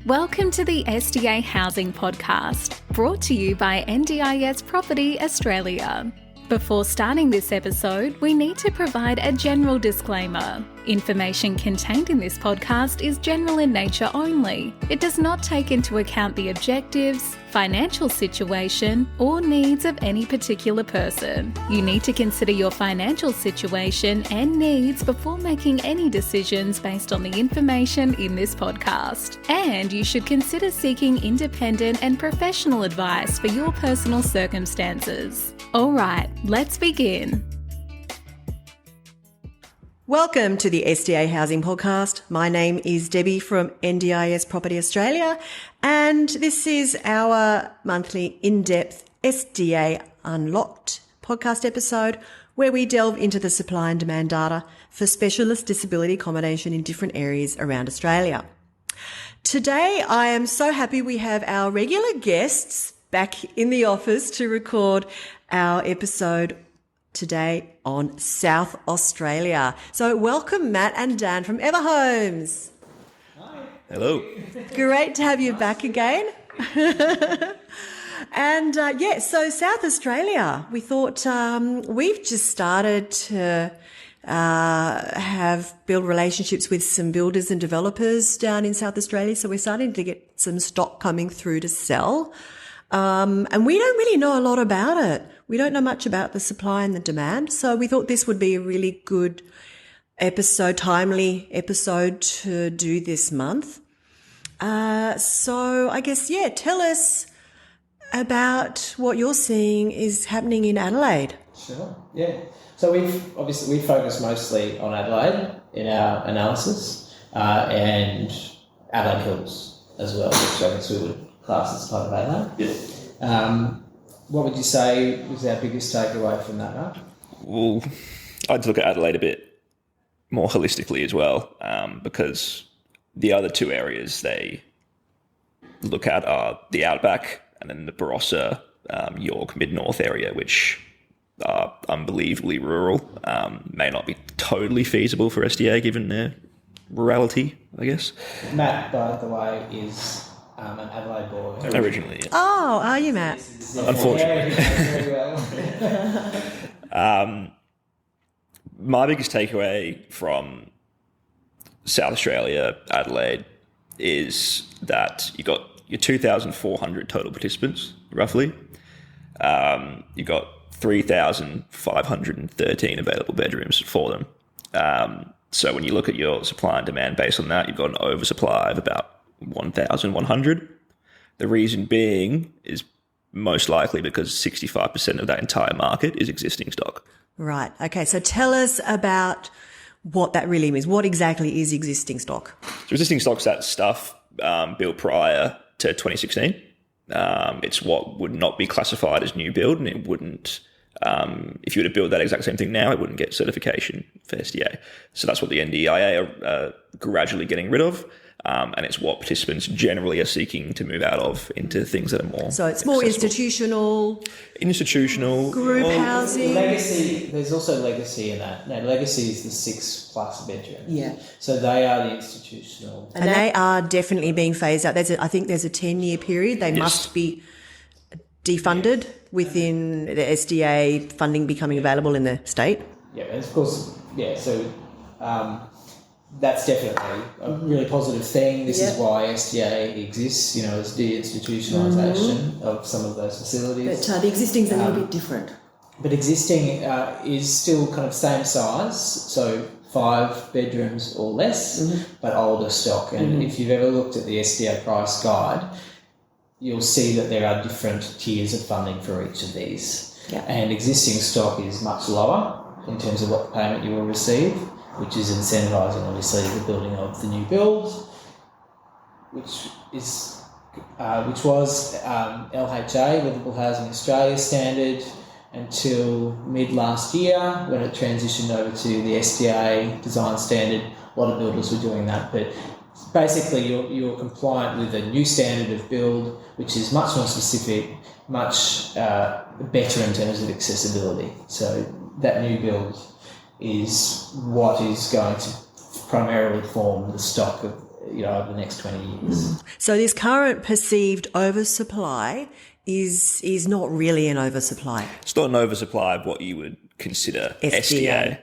Welcome to the SDA Housing Podcast, brought to you by NDIS Property Australia. Before starting this episode, we need to provide a general disclaimer. Information contained in this podcast is general in nature only. It does not take into account the objectives, financial situation, or needs of any particular person. You need to consider your financial situation and needs before making any decisions based on the information in this podcast. And you should consider seeking independent and professional advice for your personal circumstances. All right, let's begin. Welcome to the SDA Housing Podcast. My name is Debbie from NDIS Property Australia, and this is our monthly in-depth SDA Unlocked podcast episode where we delve into the supply and demand data for specialist disability accommodation in different areas around Australia. Today, I am so happy we have our regular guests back in the office to record our episode today on South Australia. So welcome Matt and Dan from Everhomes. Hi. Hello. Great to have you back again. And so South Australia, we thought we've just started to build relationships with some builders and developers down in South Australia. So we're starting to get some stock coming through to sell. And we don't really know a lot about it. We don't know much about the supply and the demand. So we thought this would be a really good episode, timely episode to do this month. So I guess, tell us about what you're seeing is happening in Adelaide. Sure. Yeah. So we focus mostly on Adelaide in our analysis, and Adelaide Hills as well, which I guess we would class as part of Adelaide. Yeah. What would you say was our biggest takeaway from that, Mark? Well, I'd look at Adelaide a bit more holistically as well, because the other two areas they look at are the Outback and then the Barossa, York, Mid-North area, which are unbelievably rural, may not be totally feasible for SDA given their rurality, I guess. Matt, by the way, is an Adelaide boy. Originally, yeah. Oh, are you, Matt? Unfortunately. Very well. My biggest takeaway from South Australia, Adelaide, is that you got your 2,400 total participants, roughly. You got 3,513 available bedrooms for them. So when you look at your supply and demand based on that, you've got an oversupply of about 1,100. The reason being is most likely because 65% of that entire market is existing stock. Right. Okay. So tell us about what that really means. What exactly is existing stock? So existing stock's that stuff built prior to 2016. It's what would not be classified as new build, and it wouldn't, if you were to build that exact same thing now, it wouldn't get certification for SDA. So that's what the NDIA are gradually getting rid of. And it's what participants generally are seeking to move out of into things that are more So it's more accessible. Institutional. Group housing. Legacy, there's also legacy in that. No, legacy is the 6+ bedroom. Yeah. So they are the institutional. And they are definitely being phased out. I think there's a 10-year period. They must be defunded within the SDA funding becoming available in the state. Yeah, and of course, so that's definitely a really positive thing. This is why SDA exists, as de-institutionalisation of some of those facilities. But the existing is a little bit different. But existing is still kind of same size, so 5 bedrooms or less, but older stock. And if you've ever looked at the SDA price guide, you'll see that there are different tiers of funding for each of these. Yeah. And existing stock is much lower in terms of what payment you will receive, which is incentivising, obviously, the building of the new build, which was LHA, Livable Housing Australia standard, until mid last year when it transitioned over to the SDA design standard. A lot of builders were doing that, but basically you're compliant with a new standard of build, which is much more specific, much better in terms of accessibility. So that new build is what is going to primarily form the stock of over the next 20 years. So this current perceived oversupply is not really an oversupply. It's not an oversupply of what you would consider SDA.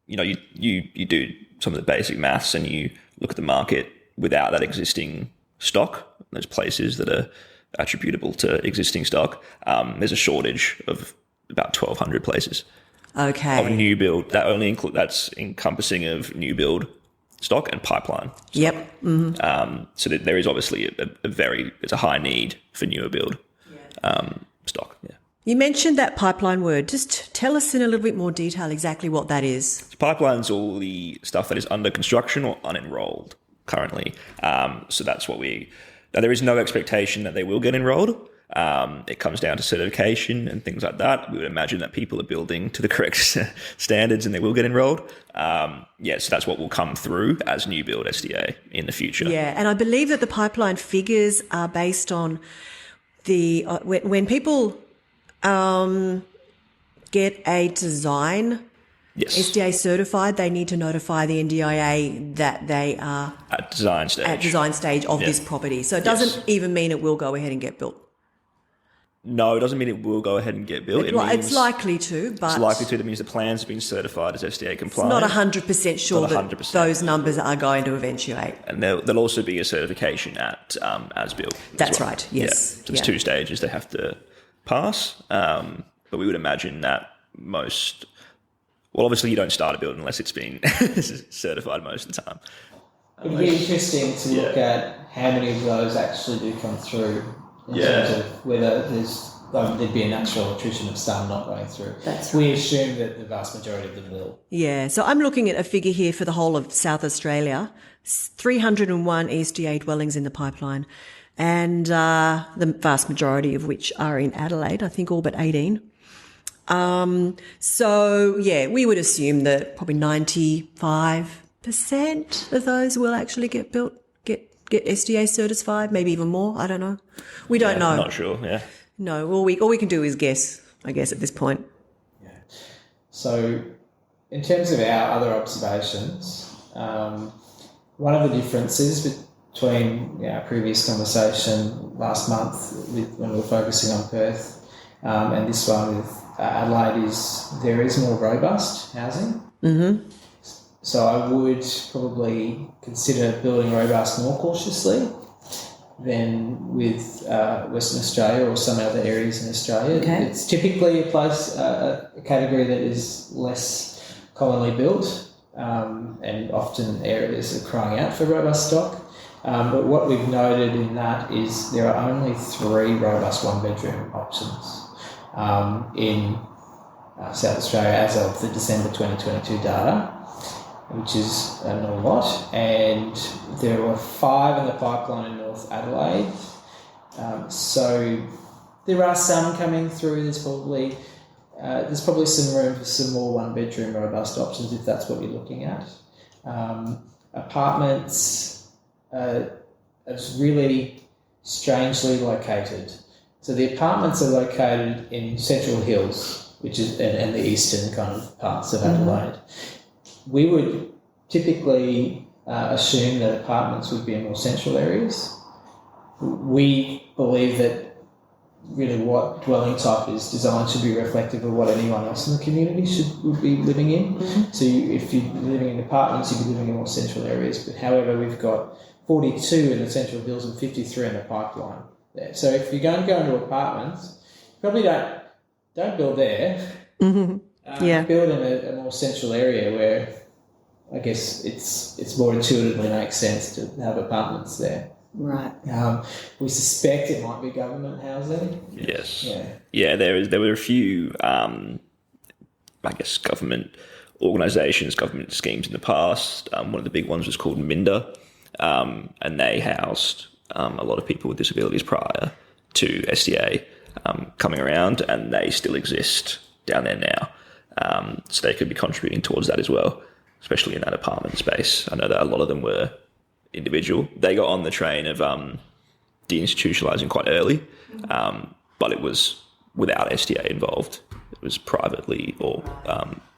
SDA. You do some of the basic maths and you look at the market without that existing stock, those places that are attributable to existing stock. There's a shortage of about 1,200 places. Okay. Of new build. That's encompassing of new build stock and pipeline stock. Yep. Mm-hmm. So that there is obviously it's a high need for newer build stock. Yeah. You mentioned that pipeline word. Just tell us in a little bit more detail exactly what that is. So pipeline's all the stuff that is under construction or unenrolled currently. So that's what there is no expectation that they will get enrolled. It comes down to certification and things like that. We would imagine that people are building to the correct standards and they will get enrolled. So that's what will come through as new build SDA in the future. Yeah, and I believe that the pipeline figures are based on the when people get a design SDA certified, they need to notify the NDIA that they are at design stage of this property. So it doesn't even mean it will go ahead and get built. No, it doesn't mean it will go ahead and get built. It's likely to, but... It's likely to. That means the plans have been certified as SDA compliant. It's not 100% sure that those numbers are going to eventuate. And there'll also be a certification at as built. That's right, yes. Yeah. So there's 2 stages they have to pass. But we would imagine that most... Well, obviously you don't start a build unless it's been certified most of the time. It'd be interesting to look at how many of those actually do come through in terms of whether there'd be a natural attrition of some not going through. That's We assume that the vast majority of them will. Yeah, so I'm looking at a figure here for the whole of South Australia, 301 SDA dwellings in the pipeline, and the vast majority of which are in Adelaide, I think all but 18. We would assume that probably 95% of those will actually get built, get SDA certified, maybe even more. I don't know. We don't know. I'm not sure. Yeah. No. All we can do is guess, I guess, at this point. Yeah. So, in terms of our other observations, one of the differences between our previous conversation last month when we were focusing on Perth and this one with Adelaide is there is more robust housing. Mm-hmm. So I would probably consider building robust more cautiously than with Western Australia or some other areas in Australia. Okay. It's typically a category that is less commonly built and often areas are crying out for robust stock. But what we've noted in that is there are only 3 robust one-bedroom options in South Australia as of the December 2022 data, which is not a lot, and there were 5 in the pipeline in North Adelaide. So there are some coming through. There's probably some room for some more one-bedroom robust options if that's what you're looking at. Apartments are really strangely located. So the apartments are located in Central Hills, which is and the eastern kind of parts of Adelaide. We would typically assume that apartments would be in more central areas. We believe that really what dwelling type is designed should be reflective of what anyone else in the community would be living in. Mm-hmm. So if you're living in apartments, you'd be living in more central areas. But however, we've got 42 in the Central Hills and 53 in the pipeline there. So if you're going to go into apartments, probably don't build there. Mm-hmm. Build in a more central area where I guess it's more intuitively makes sense to have apartments there. Right. We suspect it might be government housing. Yes. Yeah. There were a few, government organisations, government schemes in the past. One of the big ones was called Minda, and they housed a lot of people with disabilities prior to SDA coming around, and they still exist down there now. So they could be contributing towards that as well, especially in that apartment space. I know that a lot of them were individual. They got on the train of deinstitutionalising quite early, but it was without SDA involved. It was privately or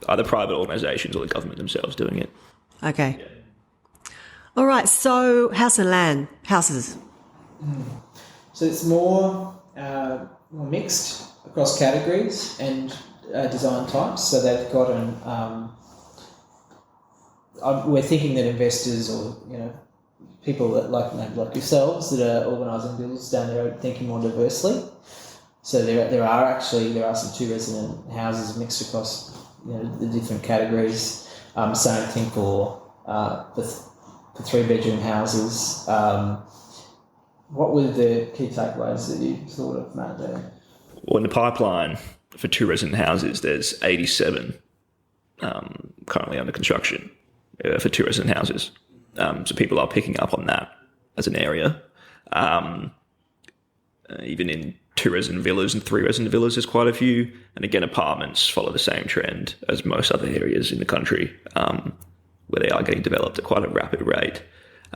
either private organisations or the government themselves doing it. Okay. All right. So house and land, houses. So it's more mixed across categories and design types. So they've got we're thinking that investors or people that like yourselves that are organising builds down the road thinking more diversely. So there are some 2-resident houses mixed across the different categories. Same thing for 3-bedroom houses. What were the key takeaways that you thought of, Matt, there? Well, in the pipeline for 2-resident houses, there's 87 currently under construction for 2-resident houses. So people are picking up on that as an area. Even in 2-resident villas and 3-resident villas, there's quite a few. And again, apartments follow the same trend as most other areas in the country, where they are getting developed at quite a rapid rate.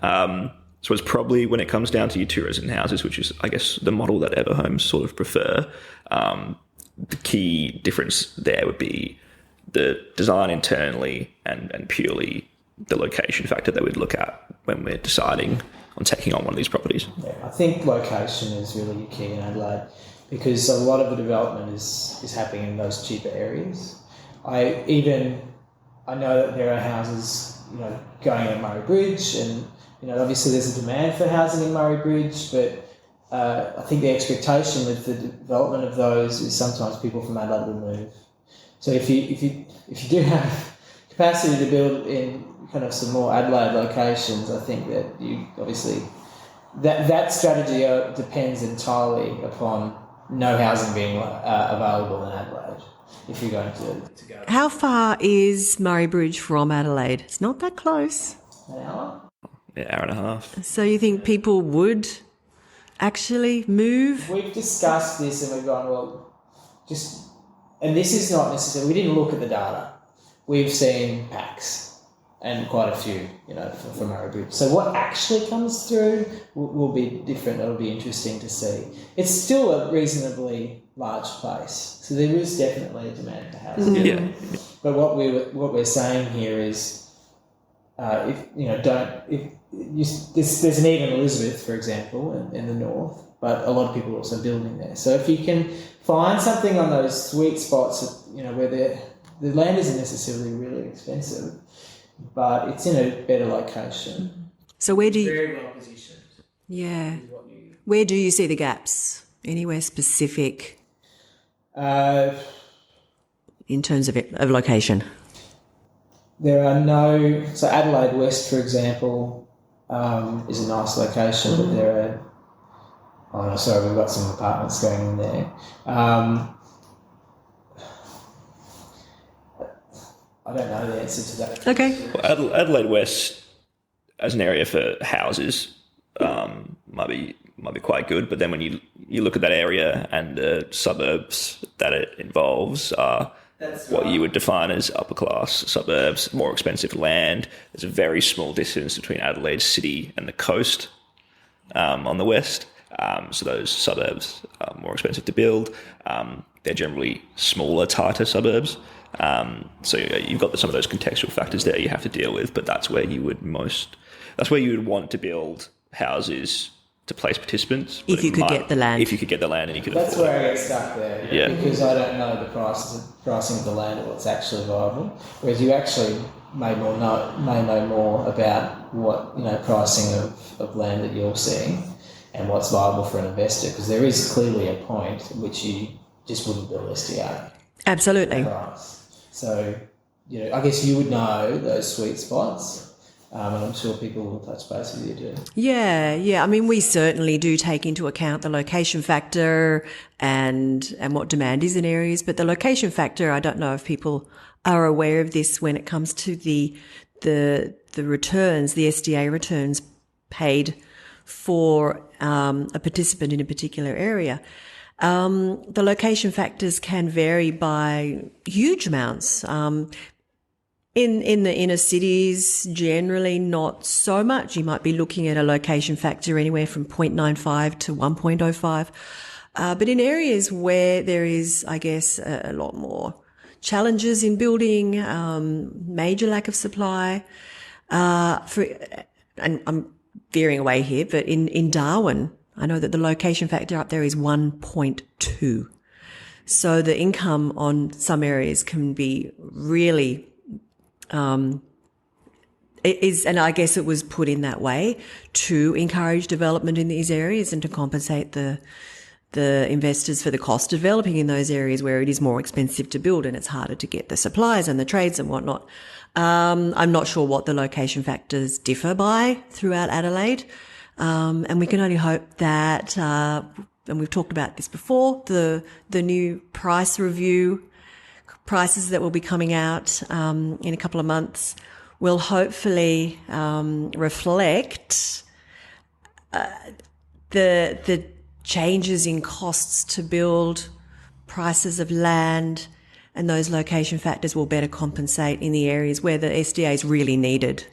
So it's probably, when it comes down to your 2-resident houses, which is, I guess, the model that Everhomes sort of prefer, the key difference there would be the design internally and purely the location factor that we'd look at when we're deciding on taking on one of these properties. Yeah, I think location is really key in Adelaide because a lot of the development is happening in those cheaper areas. I know that there are houses, going at Murray Bridge, and obviously there's a demand for housing in Murray Bridge, but I think the expectation with the development of those is sometimes people from Adelaide will move. So if you do have capacity to build in kind of some more Adelaide locations, I think that you obviously that strategy depends entirely upon no housing being available in Adelaide. If you're going to go, How far is Murray Bridge from Adelaide? It's not that close. an hour. Yeah, hour and a half. So you think people would actually move? We've discussed this and we've gone, and this is not necessarily, we didn't look at the data. We've seen packs and quite a few, from Murray Bridge. So what actually comes through will be different. It'll be interesting to see. It's still a reasonably large place, so there is definitely a demand for housing. Yeah. But what we're saying here is, there's an even Elizabeth, for example, in the north, but a lot of people are also building there. So if you can find something on those sweet spots, where the land isn't necessarily really expensive, but it's in a better location. So where do you... Very well positioned. Yeah. Where do you see the gaps? Anywhere specific in terms of location? There are no... So Adelaide West, for example, is a nice location, but there are... Oh, no, sorry, we've got some apartments going in there. I don't know the answer to that. Okay. Well, Adelaide West as an area for houses might be quite good, but then when you look at that area and the suburbs that it involves are what you would define as upper class suburbs, more expensive land. There's a very small distance between Adelaide City and the coast on the west. So those suburbs are more expensive to build. They're generally smaller, tighter suburbs. So you've got some of those contextual factors there you have to deal with, but that's where you would want to build houses to place participants. If you could get the land. If you could get the land and you could That's afford where it. I get stuck there. Yeah. Because I don't know the pricing of the land or what's actually viable. Whereas you actually may know more about what pricing of land that you're seeing and what's viable for an investor. Because there is clearly a point at which you just wouldn't build SDA. Absolutely. Price. So, I guess you would know those sweet spots. And I'm sure people will touch base with you too. Yeah. I mean, we certainly do take into account the location factor and what demand is in areas, but the location factor, I don't know if people are aware of this when it comes to the returns, the SDA returns paid for a participant in a particular area. The location factors can vary by huge amounts. In the inner cities, generally not so much. You might be looking at a location factor anywhere from 0.95 to 1.05. But in areas where there is, I guess, a lot more challenges in building, major lack of supply, and I'm veering away here, but in Darwin, I know that the location factor up there is 1.2. So the income on some areas can be really, and I guess it was put in that way to encourage development in these areas and to compensate the investors for the cost of developing in those areas where it is more expensive to build and it's harder to get the supplies and the trades and whatnot. I'm not sure what the location factors differ by throughout Adelaide. And we can only hope that, and we've talked about this before, the new price review prices that will be coming out, in a couple of months will hopefully, reflect, the changes in costs to build, prices of land, and those location factors will better compensate in the areas where the SDA is really needed.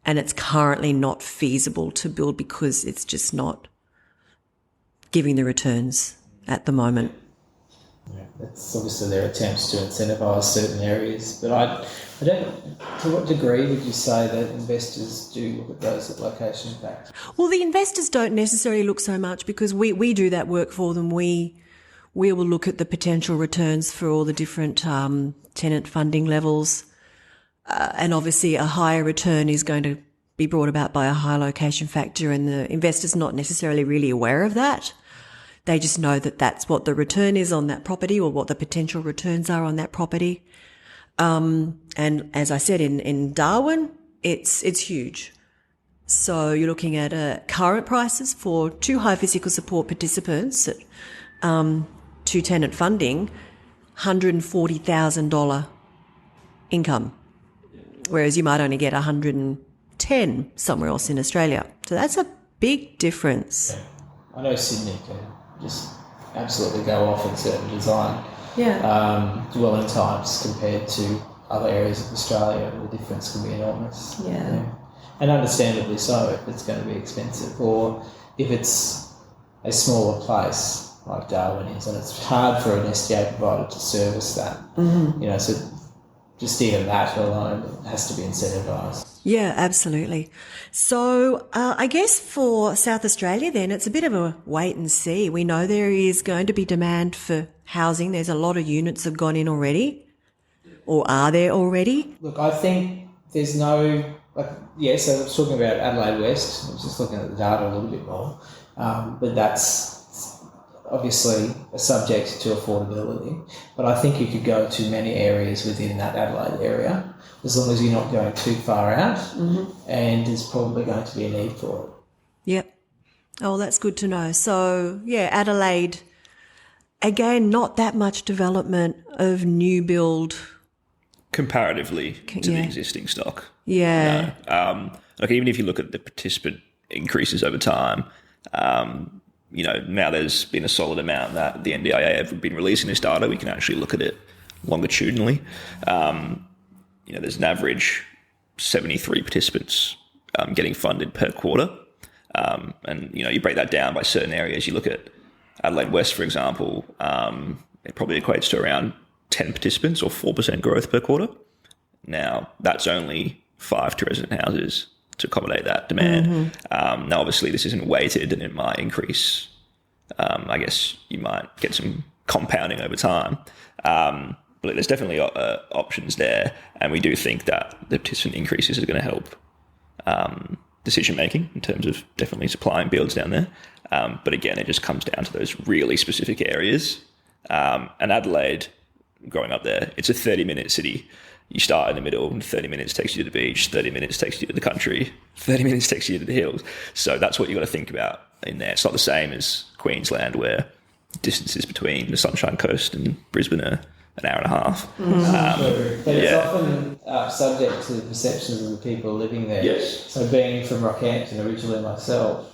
And it's currently not feasible to build because it's just not giving the returns at the moment. Yeah, that's obviously their attempts to incentivise certain areas, but I don't. To what degree would you say that investors do look at those location factors? Well, the investors don't necessarily look so much because we do that work for them. We will look at the potential returns for all the different tenant funding levels, and obviously a higher return is going to be brought about by a high location factor, and the investor's not necessarily really aware of that. They just know that that's what the return is on that property or what the potential returns are on that property. And as I said, in Darwin, it's huge. So you're looking at current prices for 2 high physical support participants at 2 tenant funding, $140,000 income, whereas you might only get 110 somewhere else in Australia. So that's a big difference. Yeah. I know Sydney can just absolutely go off in certain design dwelling types compared to other areas of Australia. The difference can be enormous. Yeah. And understandably so if it's going to be expensive, or if it's a smaller place like Darwin is, and it's hard for an SDA provider to service that. Mm-hmm. So just even that alone has to be incentivised. Yeah, absolutely. So I guess for South Australia then, it's a bit of a wait and see. We know there is going to be demand for housing. There's a lot of units have gone in already, or are there already? Look, I think there's no... so I was talking about Adelaide West. I was just looking at the data a little bit more. But that's obviously a subject to affordability. But I think you could go to many areas within that Adelaide area, as long as you're not going too far out, and there's probably going to be a need for it. Yep. Oh, that's good to know. So, yeah, Adelaide, again, not that much development of new build. Comparatively to the existing stock. Yeah. Even if you look at the participant increases over time, now there's been a solid amount that the NDIA have been releasing this data. We can actually look at it longitudinally. There's an average 73 participants getting funded per quarter. And you break that down by certain areas. You look at Adelaide West, for example, it probably equates to around 10 participants or 4% growth per quarter. Now, that's only 5 two-resident houses to accommodate that demand. Now, obviously, this isn't weighted and it might increase. I guess you might get some compounding over time. But there's definitely options there. And we do think that the participant increases are going to help decision-making in terms of definitely supplying builds down there. But again, it just comes down to those really specific areas. And Adelaide, growing up there, it's a 30-minute city. You start in the middle, and 30 minutes takes you to the beach, 30 minutes takes you to the country, 30 minutes takes you to the hills. So that's what you've got to think about in there. It's not the same as Queensland, where distances between the Sunshine Coast and Brisbane are an hour and a half. But it's often subject to the perceptions of the people living there. Yes. So being from Rockhampton originally myself,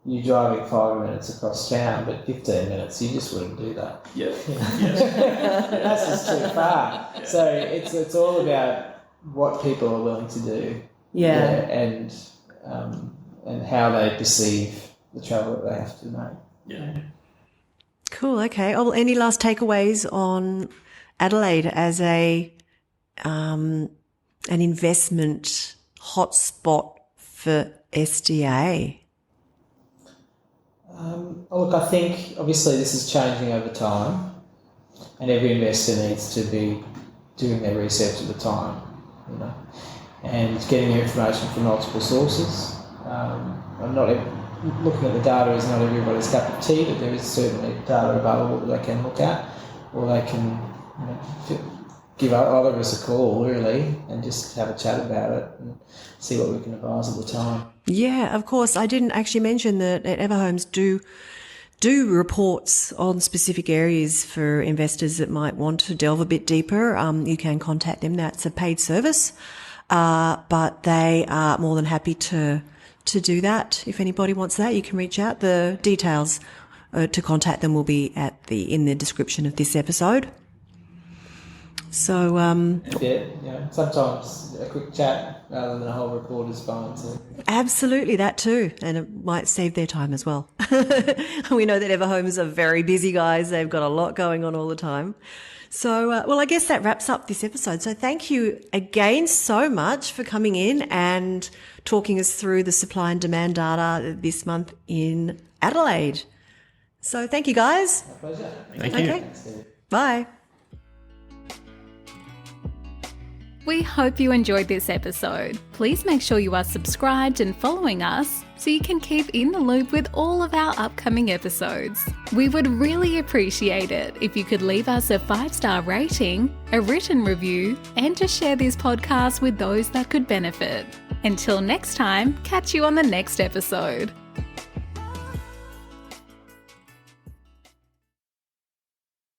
you're driving 5 minutes across town, but 15 minutes, you just wouldn't do that. Yeah. That's just too far. So it's all about what people are willing to do. And how they perceive the travel that they have to make. Yeah. Cool. Okay. Oh, well, any last takeaways on Adelaide as an investment hotspot for SDA? Look, I think obviously this is changing over time, and every investor needs to be doing their research at the time, and getting their information from multiple sources. Looking at the data is not everybody's cup of tea, but there is certainly data available that they can look at, or they can give either of us a call, really, and just have a chat about it and see what we can advise at the time. Yeah, of course. I didn't actually mention that at Everhomes do reports on specific areas for investors that might want to delve a bit deeper. You can contact them. That's a paid service, but they are more than happy to do that. If anybody wants that, you can reach out. The details to contact them will be in the description of this episode. So, sometimes a quick chat rather than a whole report is fine too. Absolutely, that too. And it might save their time as well. We know that Everhomes are very busy guys. They've got a lot going on all the time. So, I guess that wraps up this episode. So thank you again so much for coming in and talking us through the supply and demand data this month in Adelaide. So thank you, guys. My pleasure. Thank you. Okay. Bye. We hope you enjoyed this episode. Please make sure you are subscribed and following us so you can keep in the loop with all of our upcoming episodes. We would really appreciate it if you could leave us a 5-star rating, a written review, and to share this podcast with those that could benefit. Until next time, catch you on the next episode.